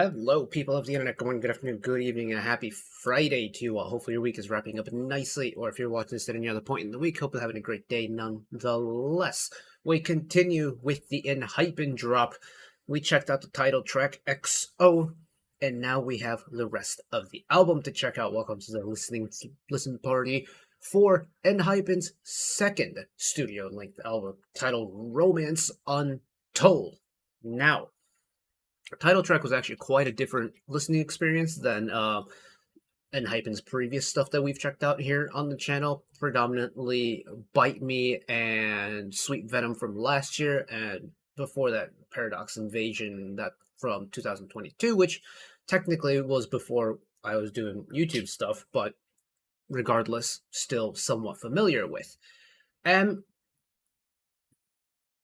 Hello, people of the internet. Good morning, good afternoon, good evening, and a happy Friday to you all. Hopefully, your week is wrapping up nicely, or if you're watching this at any other point in the week, hope you're having a great day nonetheless. We continue with the ENHYPEN drop. We checked out the title track XO, and now we have the rest of the album to check out. Welcome to the listen party for ENHYPEN's second studio-length album titled Romance Untold. Now, title track was actually quite a different listening experience than ENHYPEN's previous stuff that we've checked out here on the channel. Predominantly Bite Me and Sweet Venom from last year, and before that, Paradox Invasion that from 2022, which technically was before I was doing YouTube stuff, but regardless, still somewhat familiar with. And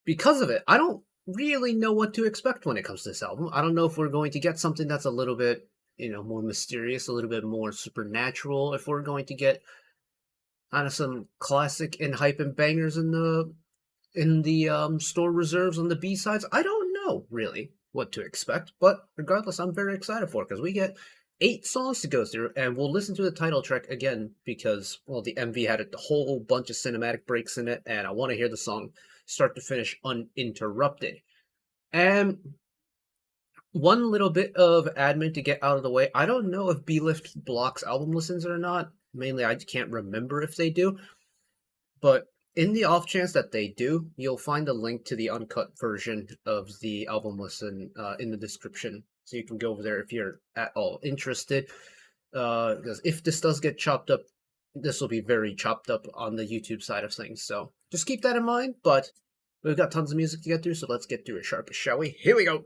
because of it, I don't really know what to expect when it comes to this album. I don't know if we're going to get something that's a little bit, more mysterious, a little bit more supernatural, if we're going to get kind of some classic ENHYPEN bangers in the store reserves on the B-sides. I don't know really what to expect, but regardless, I'm very excited for it because we get 8 songs to go through, and we'll listen to the title track again because, well, the MV had a whole bunch of cinematic breaks in it, and I want to hear the song start to finish uninterrupted. And one little bit of admin to get out of the way. I don't know if B-Lift blocks album listens or not. Mainly, I can't remember if they do. But in the off chance that they do, you'll find a link to the uncut version of the album listen in the description. So you can go over there if you're at all interested. Because if this does get chopped up, this will be very chopped up on the YouTube side of things. So just keep that in mind. But we've got tons of music to get through, so let's get through it sharpish, shall we? Here we go!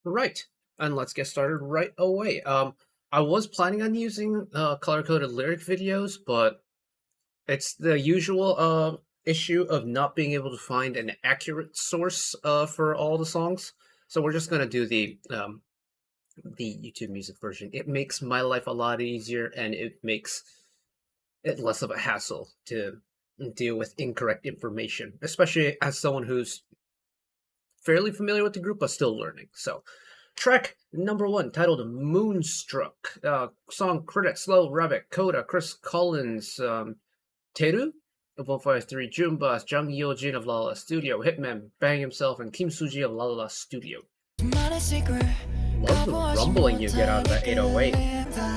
Right, and let's get started right away. I was planning on using color-coded lyric videos, but it's the usual issue of not being able to find an accurate source for all the songs. So we're just gonna do the YouTube music version. It makes my life a lot easier, and it makes it less of a hassle to deal with incorrect information, especially as someone who's fairly familiar with the group but still learning. So, track number 1, titled Moonstruck. Song credit Slow Rabbit, Coda, Chris Collins, Teru of 153, Junbus, Jang Yeojin of La La Studio, Hitman, Bang himself, and Kim Suji of La La Studio. Love the rumbling you get out of that 808.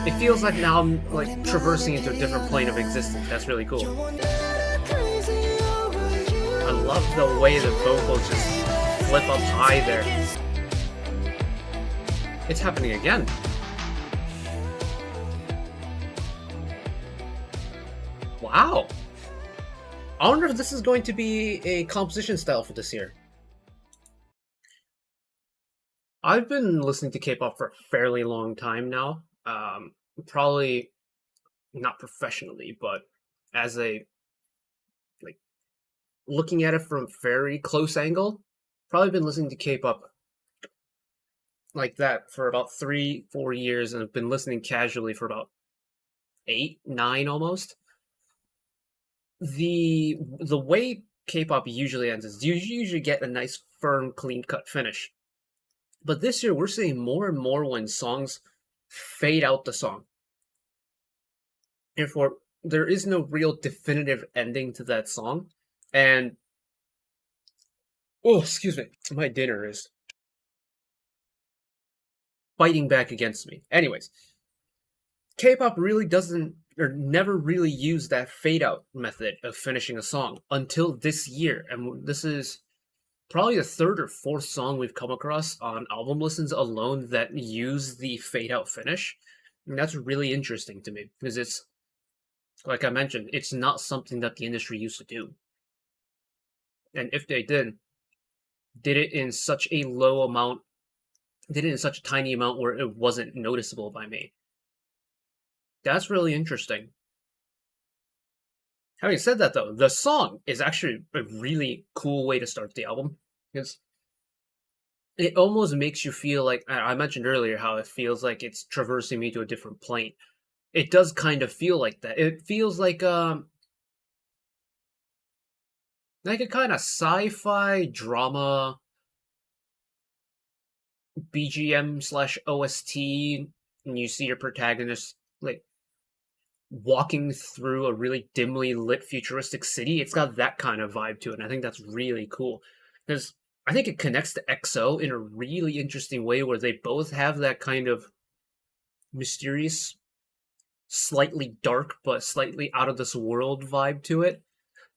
It feels like now I'm like traversing into a different plane of existence. That's really cool. I love the way the vocals just flip up high there. It's happening again. Wow. I wonder if this is going to be a composition style for this year. I've been listening to K-pop for a fairly long time now. Probably not professionally, but as a looking at it from a very close angle. Probably been listening to K-pop like that for about 3-4 years, and I've been listening casually for about 8, 9 almost. The way K-pop usually ends is you usually get a nice firm clean cut finish. But this year we're seeing more and more when songs fade out the song. Therefore, there is no real definitive ending to that song. And oh, excuse me, my dinner is fighting back against me. Anyways, K-pop really doesn't, or never really used that fade-out method of finishing a song until this year. And this is probably the 3rd or 4th song we've come across on album listens alone that use the fade-out finish. And that's really interesting to me, because it's, like I mentioned, it's not something that the industry used to do. And if they did it in such a low amount, did it in such a tiny amount where it wasn't noticeable by me. That's really interesting. Having said that, though, the song is actually a really cool way to start the album because it almost makes you feel like I mentioned earlier how it feels like it's traversing me to a different plane. It does kind of feel like that. It feels like a kind of sci-fi drama BGM slash OST, and you see your protagonist like walking through a really dimly lit futuristic city. It's got that kind of vibe to it, and I think that's really cool because I think it connects to EXO in a really interesting way where they both have that kind of mysterious, slightly dark but slightly out of this world vibe to it.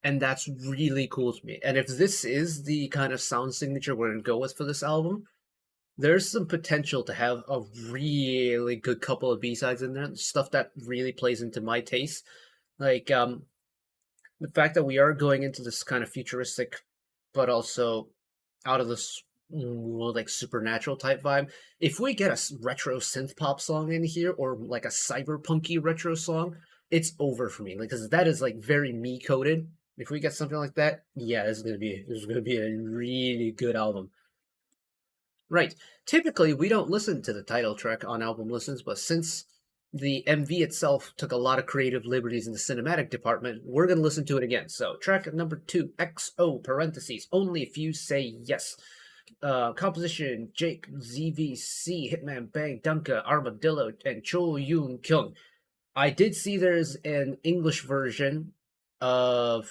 And that's really cool to me. And if this is the kind of sound signature we're going to go with for this album, there's some potential to have a really good couple of B-sides in there, stuff that really plays into my taste. Like the fact that we are going into this kind of futuristic, but also out of this like supernatural type vibe. If we get a retro synth pop song in here, or like a cyberpunky retro song, it's over for me. Like, because that is like very me coded. If we get something like that, yeah, this is gonna be a really good album. Right. Typically, we don't listen to the title track on album listens, but since the MV itself took a lot of creative liberties in the cinematic department, we're going to listen to it again. So, track number 2, XO, parentheses, only if you say yes. Composition, Jake, ZVC, Hitman Bang, Dunka, Armadillo, and Cho Yoon Kyung. I did see there's an English version of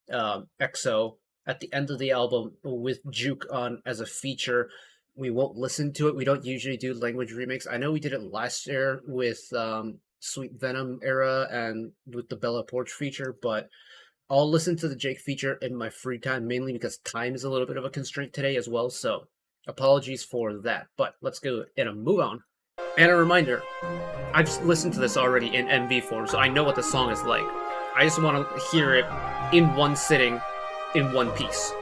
EXO at the end of the album with Juke on as a feature. We won't listen to it. We don't usually do language remakes. I know we did it last year with Sweet Venom era and with the Bella Porch feature, but I'll listen to the Jake feature in my free time, mainly because time is a little bit of a constraint today as well, so apologies for that. But let's go and move on. And a reminder, I've listened to this already in MV form, so I know what the song is like. I just want to hear it in one sitting, in one piece.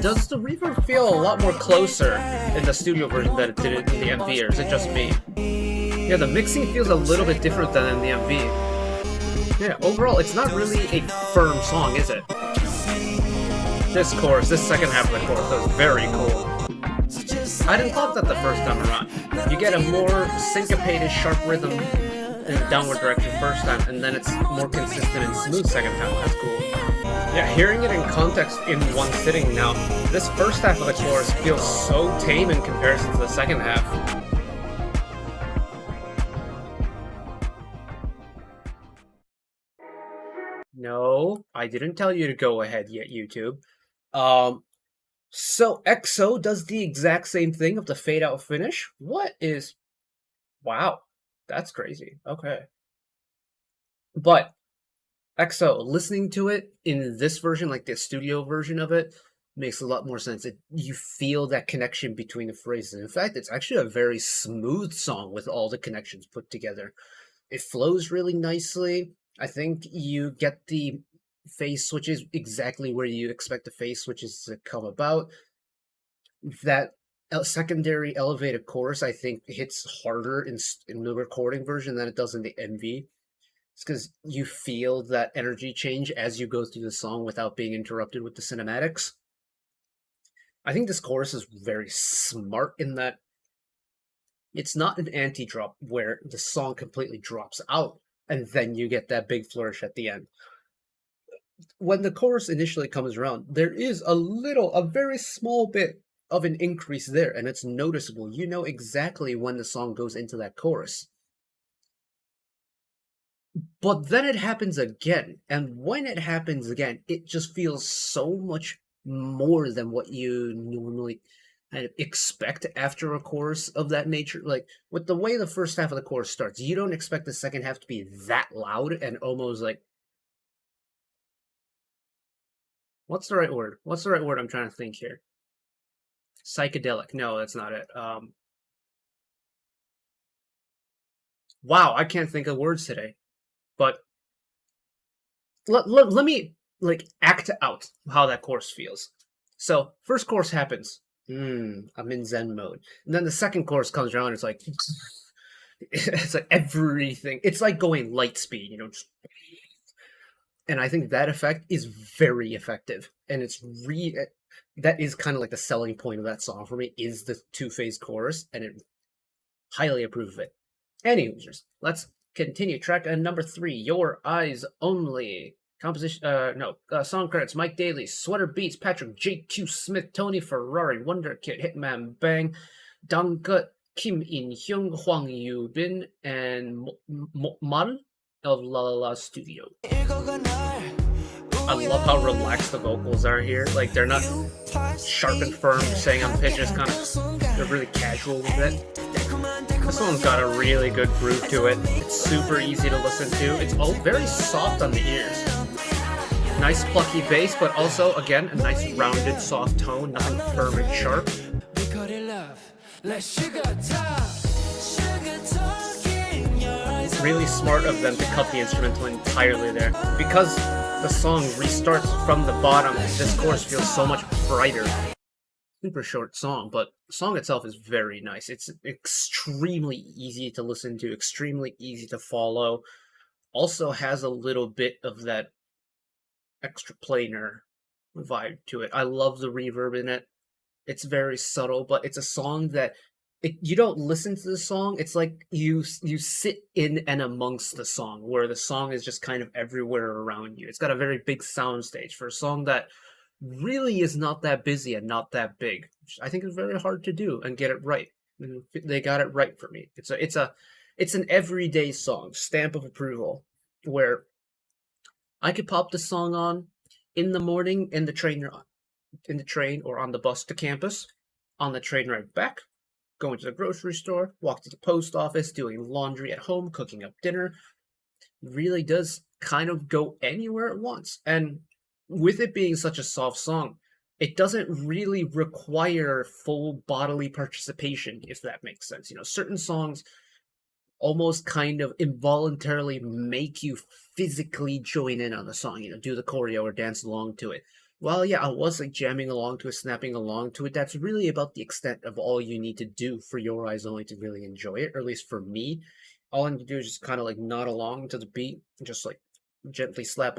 Does the reverb feel a lot more closer in the studio version than it did in the MV, or is it just me? Yeah, the mixing feels a little bit different than in the MV. Yeah, overall, it's not really a firm song, is it? This chorus, this second half of the chorus, was very cool. I didn't love that the first time around. You get a more syncopated, sharp rhythm in the downward direction first time, and then it's more consistent and smooth second time. That's cool. Yeah, hearing it in context in one sitting now, this first half of the chorus feels so tame in comparison to the second half. No, I didn't tell you to go ahead yet, YouTube. So EXO does the exact same thing of the fade out finish. What is... Wow, that's crazy. Okay. But EXO, listening to it in this version, like the studio version of it, makes a lot more sense. You feel that connection between the phrases. In fact, it's actually a very smooth song with all the connections put together. It flows really nicely. I think you get the phase switches exactly where you expect the phase switches to come about. That secondary elevated chorus, I think, hits harder in the recording version than it does in the MV. It's because you feel that energy change as you go through the song without being interrupted with the cinematics. I think this chorus is very smart in that it's not an anti-drop where the song completely drops out and then you get that big flourish at the end. When the chorus initially comes around, there is a very small bit of an increase there, and it's noticeable. You know exactly when the song goes into that chorus. But then it happens again, and when it happens again, it just feels so much more than what you normally kind of expect after a chorus of that nature. Like, with the way the first half of the chorus starts, you don't expect the second half to be that loud and almost like... What's the right word? What's the right word I'm trying to think here? Psychedelic. No, that's not it. Wow, I can't think of words today. But let me like act out how that chorus feels. So first chorus happens. I'm in Zen mode. And then the second chorus comes around. It's like it's like everything. It's like going light speed. You know. And I think that effect is very effective. And it's that is kind of like the selling point of that song for me, is the two-phase chorus, and it highly approve of it. Anyways, let's continue. Track number 3, Your Eyes Only. Composition, song credits: Mike Daly, Sweater Beats, Patrick J.Q. Smith, Tony Ferrari, Wonder Kid, Hitman Bang, Danggut, Kim In Hyung, Hwang Yu Bin, and Mal of La La La Studio. I love how relaxed the vocals are here. Like, they're not sharp and firm, saying on pitch. It's kind of, they're really casual with it. This one's got a really good groove to it. It's super easy to listen to. It's all very soft on the ears. Nice plucky bass, but also, again, a nice rounded soft tone, nothing firm and sharp. Really smart of them to cut the instrumental entirely there. Because the song restarts from the bottom, this chorus feels so much brighter. Super short song, but the song itself is very nice. It's extremely easy to listen to, extremely easy to follow. Also has a little bit of that extra planar vibe to it. I love the reverb in it. It's very subtle, but it's a song that you don't listen to the song. It's like you sit in and amongst the song, where the song is just kind of everywhere around you. It's got a very big soundstage for a song that really is not that busy and not that big, which I think is very hard to do and get it right. And they got it right for me. It's an everyday song, stamp of approval, where I could pop the song on in the morning in the train or on the bus to campus, on the train ride back, going to the grocery store, walk to the post office, doing laundry at home, cooking up dinner. It really does kind of go anywhere it wants. And with it being such a soft song, it doesn't really require full bodily participation, if that makes sense. You know, certain songs almost kind of involuntarily make you physically join in on the song, you know, do the choreo or dance along to it. Well, yeah, I was like jamming along to it, snapping along to it. That's really about the extent of all you need to do for Your Eyes Only to really enjoy it, or at least for me. All I need to do is just kind of like nod along to the beat, just like gently snap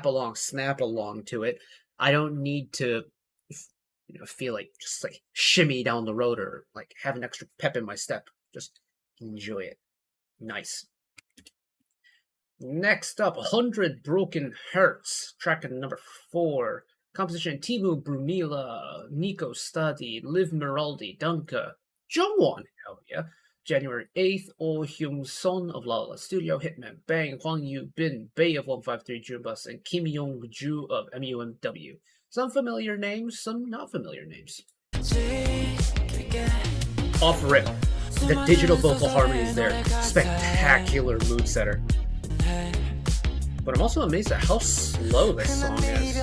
along to it. I don't need to, feel like just like shimmy down the road or like have an extra pep in my step. Just enjoy it. Nice. Next up, 100 Broken Hearts, track number 4. Composition: Timu Brumila, Nico Stadi, Liv Meraldi, Dunka, Jungwon, hell yeah. January 8th, Oh Hyung Son of La La Studio, Hitman Bang, Hwang Yu Bin, Bay of 153 Junbus, and Kim Yong Ju of MUMW. Some familiar names, some not familiar names. Off rip, the digital vocal harmonies there, spectacular mood setter. But I'm also amazed at how slow this song is.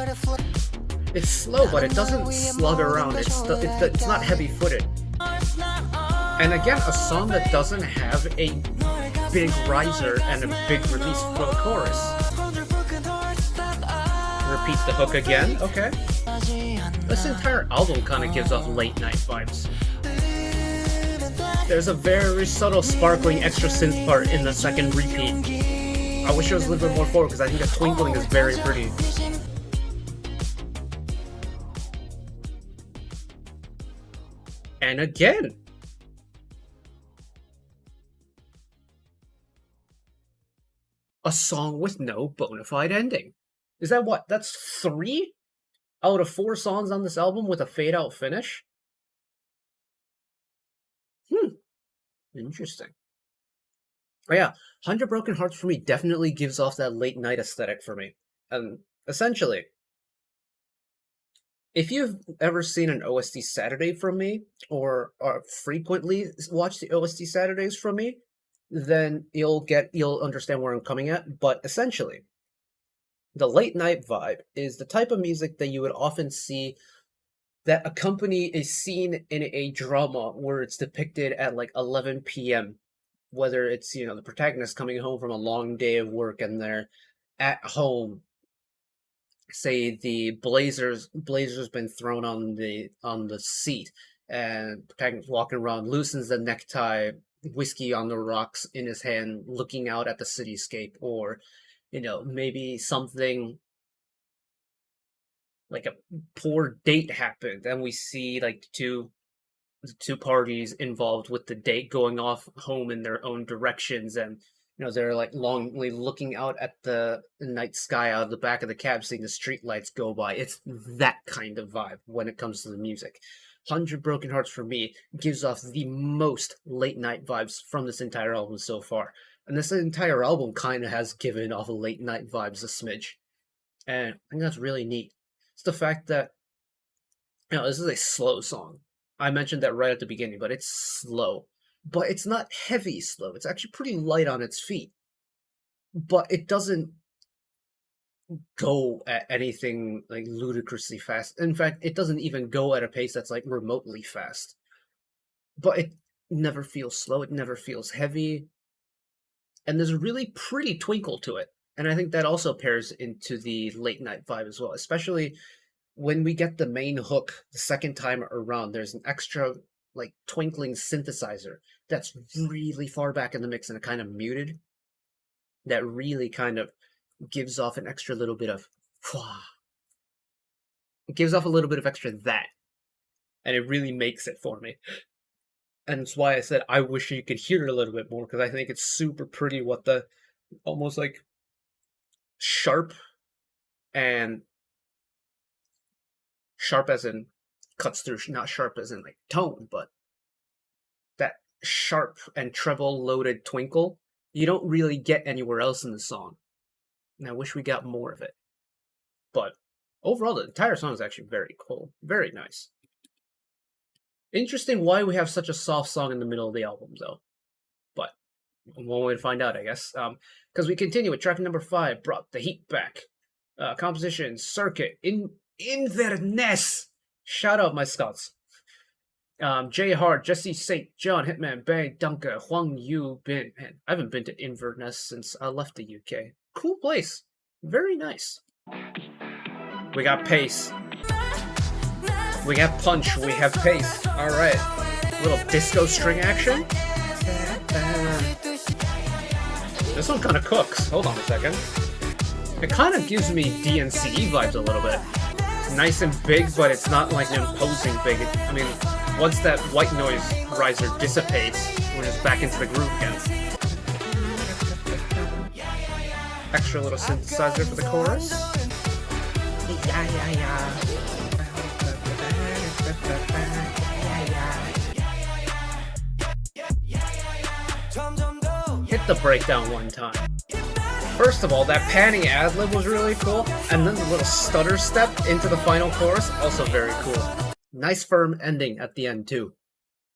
It's slow, but it doesn't slug around. It's not heavy-footed. And again, a song that doesn't have a big riser and a big release for the chorus. Repeat the hook again. Okay. This entire album kind of gives off late night vibes. There's a very subtle, sparkling extra synth part in the second repeat. I wish it was a little bit more forward because I think the twinkling is very pretty. And again. A song with no bona fide ending. Is that what? That's 3 out of 4 songs on this album with a fade out finish? Interesting. Oh yeah, 100 Broken Hearts for me definitely gives off that late night aesthetic for me. And essentially, if you've ever seen an OST Saturday from me, or frequently watch the OST Saturdays from me, then you'll understand where I'm coming at. But essentially, the late night vibe is the type of music that you would often see that accompany a scene in a drama where it's depicted at like 11 p.m. Whether it's, the protagonist coming home from a long day of work and they're at home. Say the blazer's been thrown on the seat, and protagonist walking around, loosens the necktie, whiskey on the rocks in his hand, looking out at the cityscape, or maybe something like a poor date happened, and we see like two parties involved with the date going off home in their own directions, and they're like longly looking out at the night sky out of the back of the cab, seeing the street lights go by. It's that kind of vibe when it comes to the music. 100 Broken Hearts for me gives off the most late night vibes from this entire album so far. And this entire album kind of has given off late night vibes a smidge. And I think that's really neat. It's the fact that, this is a slow song. I mentioned that right at the beginning, but it's slow. But it's not heavy slow. It's actually pretty light on its feet. But it doesn't go at anything like ludicrously fast. In fact, it doesn't even go at a pace that's like remotely fast. But it never feels slow. It never feels heavy. And there's a really pretty twinkle to it. And I think that also pairs into the late night vibe as well, especially when we get the main hook the second time around. There's an extra like twinkling synthesizer that's really far back in the mix and kind of muted, that really kind of gives off an extra little bit of it gives off a little bit of extra that, and it really makes it for me. And it's why I said I wish you could hear it a little bit more, because I think it's super pretty what the almost like sharp as in cuts through, not sharp as in like tone, but that sharp and treble loaded twinkle you don't really get anywhere else in the song. And I wish we got more of it. But overall, the entire song is actually very cool. Very nice. Interesting why we have such a soft song in the middle of the album, though. But one way to find out, I guess. Because we continue with track number 5, Brought the Heat Back. Composition, Circuit, Inverness. Shout out my Scots. Jay Hard, Jesse Sate, John Hitman, Bang, Dunker, Huang Yu Bin. Man, I haven't been to Inverness since I left the UK. Cool place. Very nice. We got pace. We got punch. We have pace. Alright. Little disco string action. This one kind of cooks. Hold on a second. It kind of gives me DNCE vibes a little bit. Nice and big, but it's not like an imposing big. I mean, once that white noise riser dissipates, we're just back into the groove again. Extra little synthesizer for the chorus. Hit the breakdown one time. First of all, that panning ad-lib was really cool, and then the little stutter step into the final chorus, also very cool. Nice firm ending at the end, too.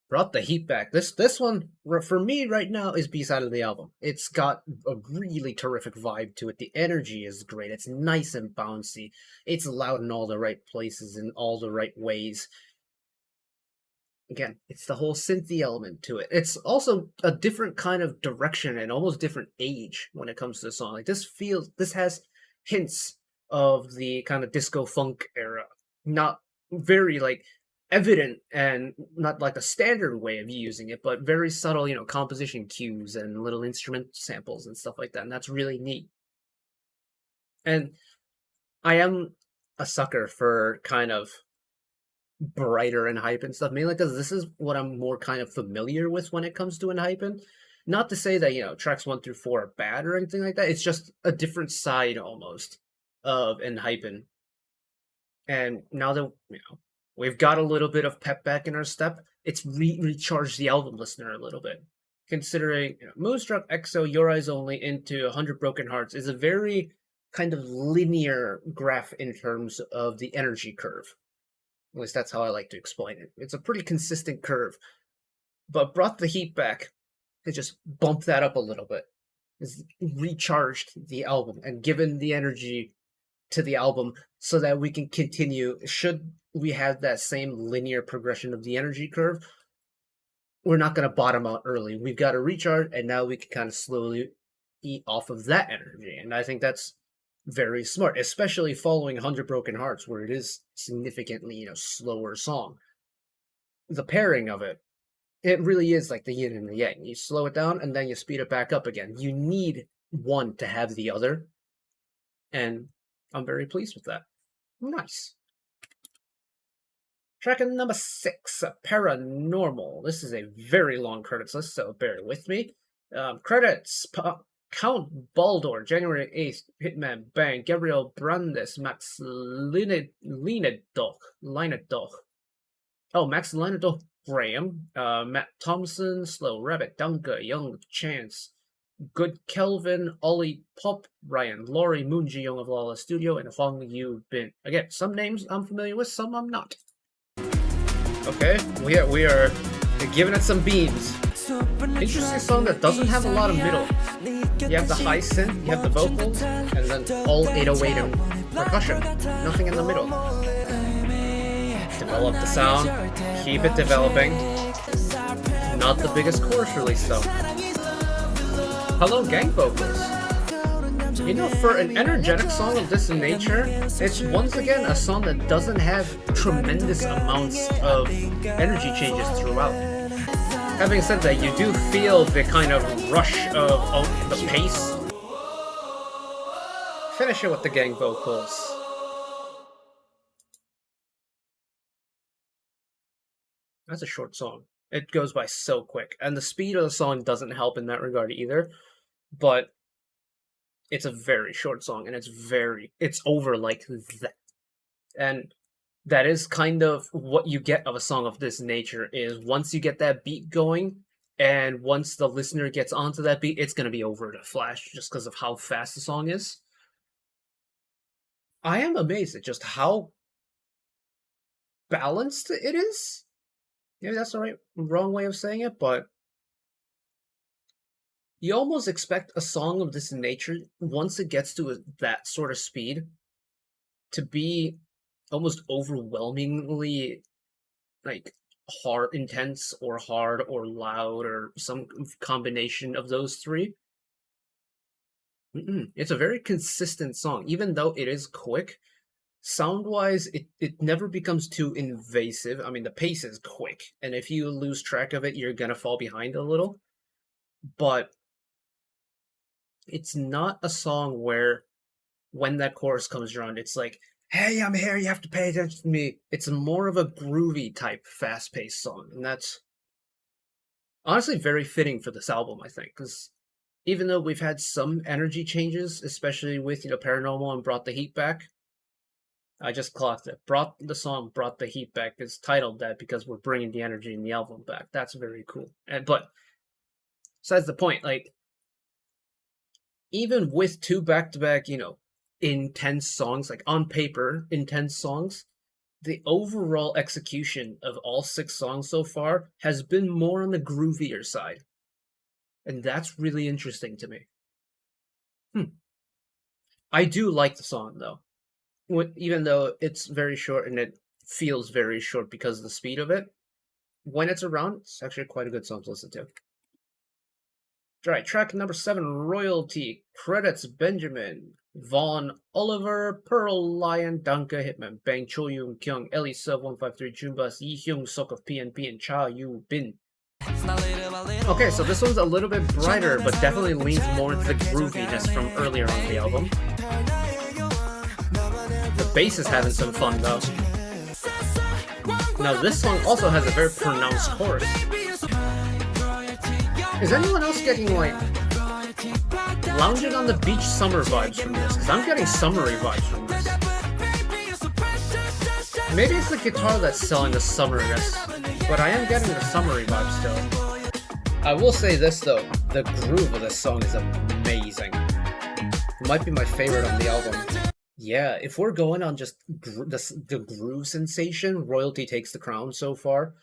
Brought the heat back. This one, for me right now, is B-side of the album. It's got a really terrific vibe to it. The energy is great. It's nice and bouncy. It's loud in all the right places, in all the right ways. Again, it's the whole synthy element to it. It's also a different kind of direction and almost different age when it comes to the song. Like this has hints of the kind of disco funk era. Not very like evident and not like a standard way of using it, but very subtle, composition cues and little instrument samples and stuff like that. And that's really neat. And I am a sucker for kind of brighter ENHYPEN stuff, mainly because this is what I'm more kind of familiar with when it comes to ENHYPEN. Not to say that, tracks 1 through 4 are bad or anything like that. It's just a different side almost of ENHYPEN. And now that, we've got a little bit of pep back in our step, it's recharged the album listener a little bit. Considering Moonstruck, EXO, Your Eyes Only into 100 Broken Hearts is a very kind of linear graph in terms of the energy curve. At least that's how I like to explain it. It's a pretty consistent curve. But Brought the Heat Back, it just bumped that up a little bit. It's recharged the album and given the energy to the album so that we can continue. Should we have that same linear progression of the energy curve, we're not going to bottom out early. We've got to recharge, and now we can kind of slowly eat off of that energy. And I think that's very smart, especially following 100 Broken Hearts, where it is significantly, slower song. The pairing of it really is like the yin and the yang. You slow it down, and then you speed it back up again. You need one to have the other. and I'm very pleased with that. Nice. Track number 6, Paranormal. This is a very long credits list, so bear with me. Credits: Count Baldor, January 8th, Hitman Bang, Gabriel Brandes, Max Linedoch. Oh, Max Linedoch Graham, Matt Thompson, Slow Rabbit, Dunga, Young Chance, Good Kelvin, Ollie Pop, Ryan Laurie, Moon Ji Young of Lawless Studio, and Huang Yu Bin. Again, some names I'm familiar with, some I'm not. Okay, we are giving it some beans. Interesting song that doesn't have a lot of middle. You have the high synth, you have the vocals, and then all 808 and percussion. Nothing in the middle. Develop the sound, keep it developing. Not the biggest chorus release though. Hello, gang vocals. You know, for an energetic song of this nature, it's once again a song that doesn't have tremendous amounts of energy changes throughout. Having said that, you do feel the kind of rush of the pace. Finish it with the gang vocals. That's a short song. It goes by so quick, and the speed of the song doesn't help in that regard either, but it's a very short song, and it's over like that. And that is kind of what you get of a song of this nature, is once you get that beat going, and once the listener gets onto that beat, it's going to be over in a flash, just because of how fast the song is. I am amazed at just how balanced it is. Maybe that's the wrong way of saying it, but you almost expect a song of this nature, once it gets to that sort of speed, to be almost overwhelmingly like hard, intense, or hard, or loud, or some combination of those three. It's a very consistent song, even though it is quick. Sound-wise, it never becomes too invasive. I mean, the pace is quick, and if you lose track of it, you're gonna fall behind a little. But it's not a song where, when that chorus comes around, it's like, hey, I'm here, you have to pay attention to me. It's more of a groovy type, fast-paced song, and that's honestly very fitting for this album, I think, because even though we've had some energy changes, especially with, Paranormal and Brought the Heat Back, I just clocked it. The song Brought the Heat Back is titled that because we're bringing the energy in the album back. That's very cool. But besides the point, like, even with two back-to-back, intense songs, like on paper, intense songs, the overall execution of all 6 songs so far has been more on the groovier side. And that's really interesting to me. I do like the song, though. Even though it's very short and it feels very short because of the speed of it, when it's around, it's actually quite a good song to listen to. Alright, track number 7, Royalty. Credits: Benjamin, Vaughn, Oliver, Pearl, Lion, Danka, Hitman, Bang, Cho Yoon Kyung, Ellie Sub 153, Junbus, Yi Hyung Sok of PNP, and Cha Yu Bin. Okay, so this one's a little bit brighter, but definitely leans more into the grooviness from earlier on the album. The bass is having some fun, though. Now, this song also has a very pronounced chorus. Is anyone else getting, like, lounging on the beach summer vibes from this? Because I'm getting summery vibes from this. Maybe it's the guitar that's selling the summeriness, but I am getting the summery vibe still. I will say this, though. The groove of this song is amazing. It might be my favorite on the album. Yeah, if we're going on just the groove sensation, Royalty takes the crown so far.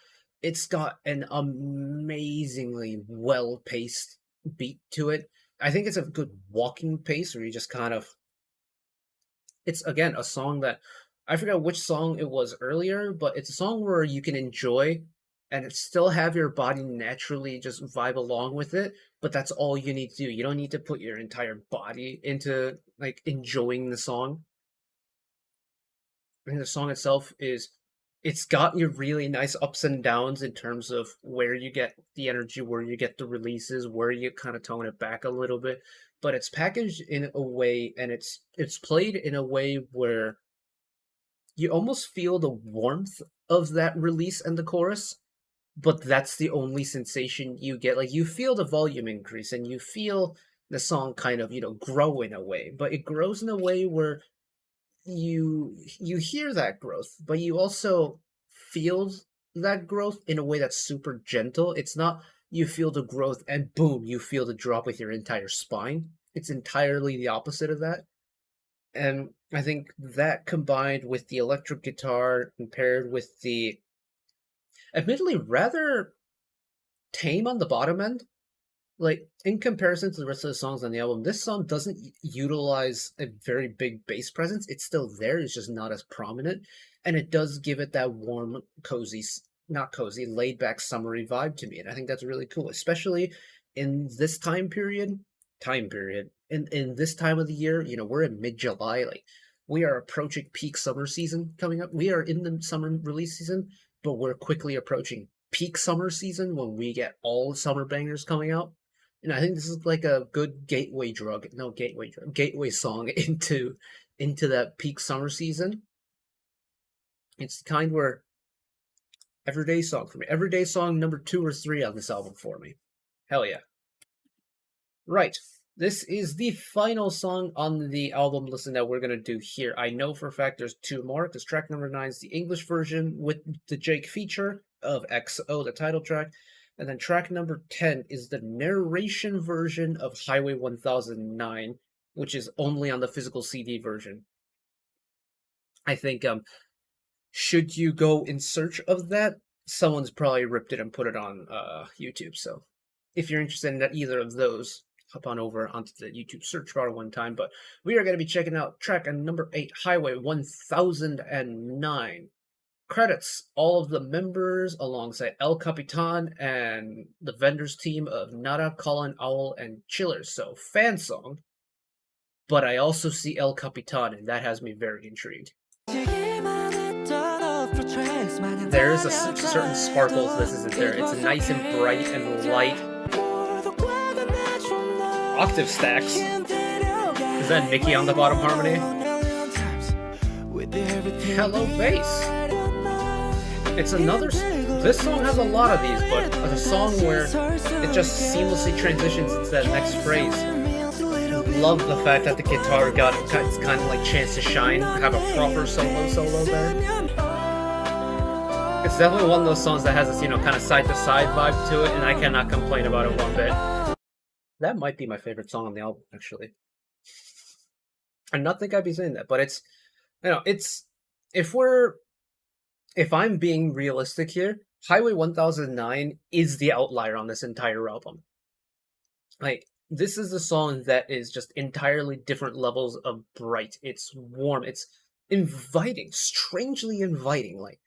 It's got an amazingly well-paced beat to it. I think it's a good walking pace where you just kind of... It's, again, a song that... I forgot which song it was earlier, but it's a song where you can enjoy and still have your body naturally just vibe along with it, but that's all you need to do. You don't need to put your entire body into, like, enjoying the song. And the song itself it's got your really nice ups and downs in terms of where you get the energy, where you get the releases, where you kind of tone it back a little bit. but it's packaged in a way, and it's played in a way where you almost feel the warmth of that release and the chorus, but that's the only sensation you get. Like, you feel the volume increase and you feel the song kind of, grow in a way, but it grows in a way where you hear that growth, but you also feel that growth in a way that's super gentle. It's not you feel the growth and boom, you feel the drop with your entire spine. It's entirely the opposite of that. And I think that combined with the electric guitar and paired with the admittedly rather tame on the bottom end, like in comparison to the rest of the songs on the album, this song doesn't utilize a very big bass presence. It's still there, it's just not as prominent, and it does give it that warm, cozy, not cozy, laid back, summery vibe to me, and I think that's really cool, especially in this time period. In this time of the year, we're in mid-July, like we are approaching peak summer season coming up. We are in the summer release season, but we're quickly approaching peak summer season when we get all the summer bangers coming out. And I think this is like a good gateway song into that peak summer season. It's the kind where everyday song for me. Everyday song number 2 or 3 on this album for me. Hell yeah. Right. This is the final song on the album listen that we're going to do here. I know for a fact there's 2 more, because track number 9 is the English version with the Jake feature of XO, the title track. And then track number 10 is the narration version of Highway 1009, which is only on the physical CD version. I think, should you go in search of that, someone's probably ripped it and put it on YouTube. So if you're interested in either of those, hop on over onto the YouTube search bar one time. But we are going to be checking out track number 8, Highway 1009. Credits all of the members alongside El Capitan and the vendors team of Nada, Colin, Owl, and Chillers. So, fan song. But I also see El Capitan, and that has me very intrigued. There's a certain sparkle to this, isn't there? It's nice and bright and light. Octave stacks. Is that Nikki on the bottom harmony? Hello, bass. It's another. This song has a lot of these, but a song where it just seamlessly transitions into that next phrase. Love the fact that the guitar got its kind of like chance to shine, have a proper solo there. It's definitely one of those songs that has this, kind of side to side vibe to it, and I cannot complain about it one bit. That might be my favorite song on the album, actually. I not think I'd be saying that, but it's, if I'm being realistic here, Highway 1009 is the outlier on this entire album. Like, this is a song that is just entirely different levels of bright. It's warm. It's inviting, strangely inviting. Like,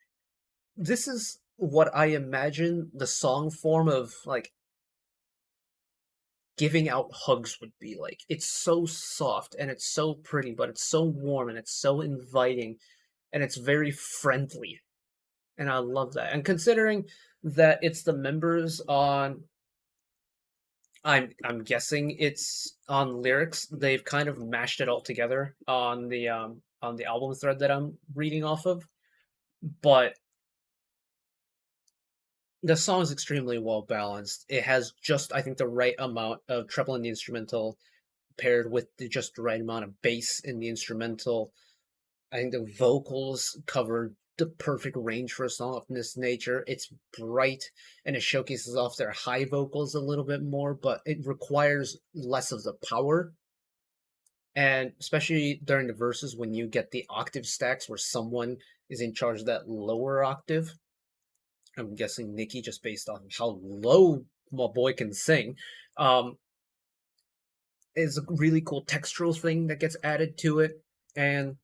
this is what I imagine the song form of, like, giving out hugs would be like. It's so soft and it's so pretty, but it's so warm and it's so inviting and it's very friendly. And I love that. And considering that it's the members on, I'm guessing it's on lyrics, they've kind of mashed it all together on the album thread that I'm reading off of. But the song is extremely well balanced. It has just, I think, the right amount of treble in the instrumental paired with the just right amount of bass in the instrumental. I think the vocals cover the perfect range for a song of this nature. It's bright and it showcases off their high vocals a little bit more, but it requires less of the power. And especially during the verses when you get the octave stacks where someone is in charge of that lower octave. I'm guessing Nikki, just based on how low my boy can sing, is a really cool textural thing that gets added to it. And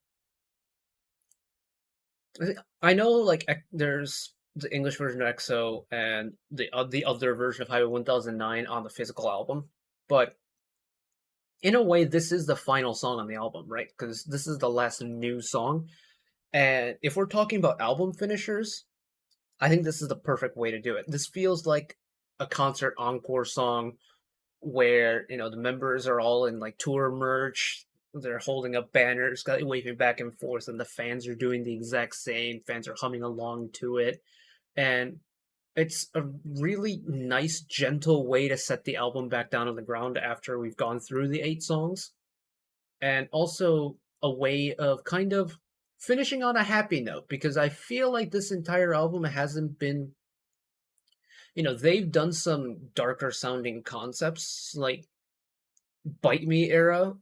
I know, like, there's the English version of EXO and the other version of Highway 1009 on the physical album, but in a way, this is the final song on the album, right? Because this is the last new song. And if we're talking about album finishers, I think this is the perfect way to do it. This feels like a concert encore song where the members are all in like tour merch. They're holding up banners, waving back and forth, and the fans are doing the exact same. Fans are humming along to it, and it's a really nice, gentle way to set the album back down on the ground after we've gone through the 8 songs, and also a way of kind of finishing on a happy note, because I feel like this entire album hasn't been, they've done some darker sounding concepts, like Bite Me era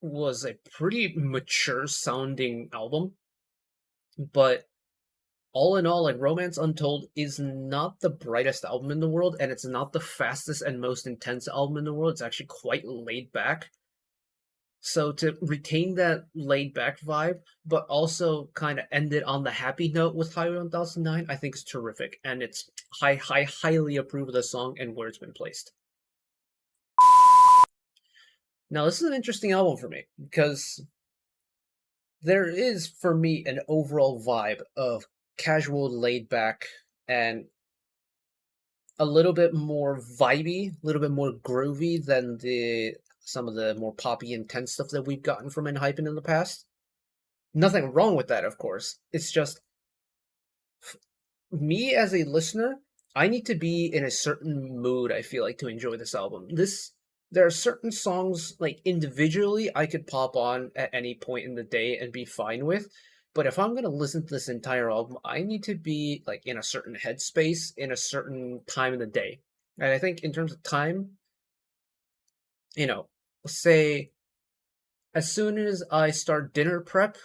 was a pretty mature sounding album, but all in all, like Romance Untold is not the brightest album in the world, and it's not the fastest and most intense album in the world. It's actually quite laid back. So to retain that laid back vibe, but also kind of end it on the happy note with Highway 1009, I think is terrific, and it's highly approve of the song and where it's been placed. Now this is an interesting album for me because there is for me an overall vibe of casual, laid back, and a little bit more vibey, a little bit more groovy than some of the more poppy, intense stuff that we've gotten from ENHYPEN in the past. Nothing wrong with that, of course. It's just me as a listener, I need to be in a certain mood, I feel like, to enjoy this album. There are certain songs, like individually, I could pop on at any point in the day and be fine with. But if I'm gonna listen to this entire album, I need to be like in a certain headspace, in a certain time of the day. And I think in terms of time, say as soon as I start dinner prep,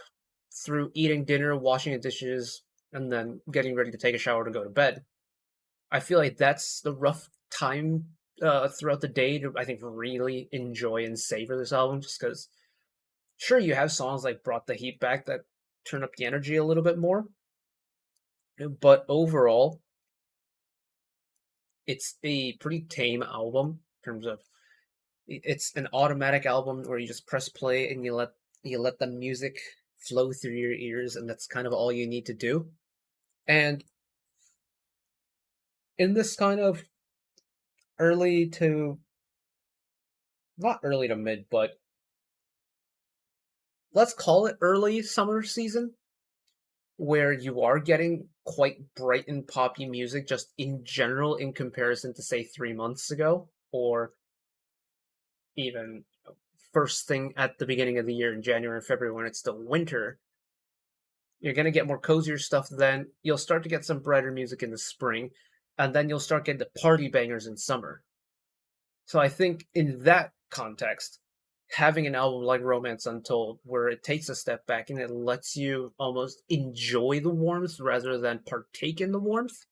through eating dinner, washing the dishes, and then getting ready to take a shower to go to bed, I feel like that's the rough time throughout the day to, I think, really enjoy and savor this album. Just because, sure, you have songs like "Brought the Heat Back" that turn up the energy a little bit more, but overall, it's a pretty tame album in terms of it's an automatic album where you just press play and you let the music flow through your ears, and that's kind of all you need to do. And in this kind of early to not early to mid, but let's call it early summer season, where you are getting quite bright and poppy music just in general in comparison to, say, 3 months ago, or even first thing at the beginning of the year in January and February when it's still winter. You're going to get more cozier stuff then. You'll start to get some brighter music in the spring, and then you'll start getting the party bangers in summer. So I think in that context, having an album like Romance Untold, where it takes a step back and it lets you almost enjoy the warmth rather than partake in the warmth,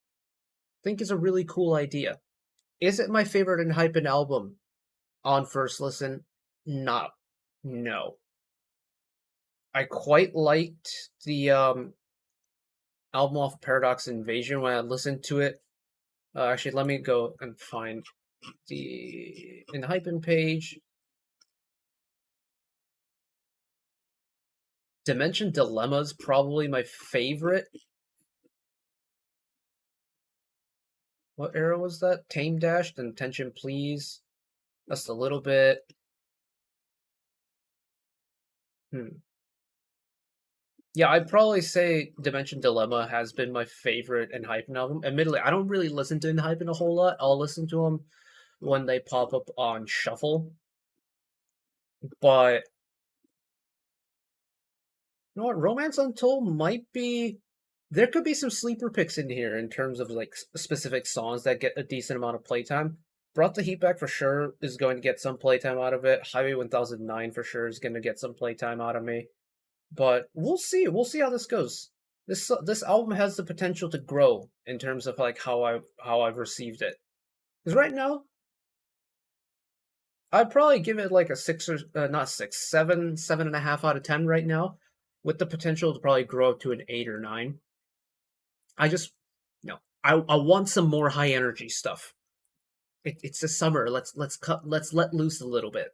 I think is a really cool idea. Is it my favorite ENHYPEN album on first listen? No. I quite liked the album off Paradox Invasion when I listened to it. Actually, let me go and find the ENHYPEN page. Dimension Dilemma is probably my favorite. What era was that? Tame Dash, then Attention Please. Just a little bit. Yeah, I'd probably say Dimension Dilemma has been my favorite ENHYPEN album. Admittedly, I don't really listen to ENHYPEN a whole lot. I'll listen to them when they pop up on Shuffle. But you know what? Romance Untold might be. There could be some sleeper picks in here in terms of like specific songs that get a decent amount of playtime. Brought the Heat Back for sure is going to get some playtime out of it. Highway 1009 for sure is going to get some playtime out of me. But we'll see. We'll see how this goes. This album has the potential to grow in terms of like how I've received it. Because right now, I'd probably give it like a 6 or not 6, 7, 7.5 out of 10 right now, with the potential to probably grow up to an 8 or 9. I just, I want some more high energy stuff. It's the summer. Let's let loose a little bit.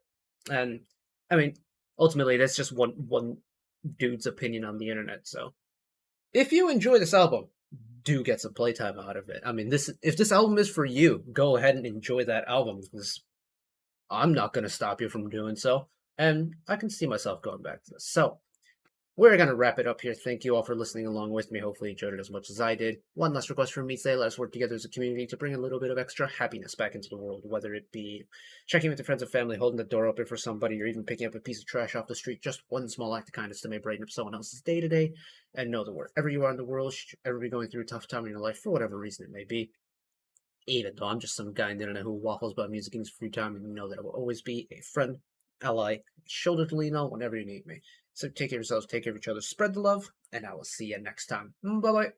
And I mean, ultimately, that's just one dude's opinion on the internet. So, if you enjoy this album, do get some playtime out of it. I mean, if this album is for you, go ahead and enjoy that album. I'm not going to stop you from doing so. And I can see myself going back to this. So, we're going to wrap it up here. Thank you all for listening along with me. Hopefully, you enjoyed it as much as I did. One last request from me today: let us work together as a community to bring a little bit of extra happiness back into the world, whether it be checking with your friends and family, holding the door open for somebody, or even picking up a piece of trash off the street. Just one small act of kindness to may brighten up someone else's day to day. And know that wherever you are in the world, should you ever be going through a tough time in your life, for whatever reason it may be, even though I'm just some guy on the internet who waffles about music in his free time, and you know that I will always be a friend, ally, shoulder to lean on whenever you need me. So take care of yourselves, take care of each other, spread the love, and I will see you next time. Bye bye.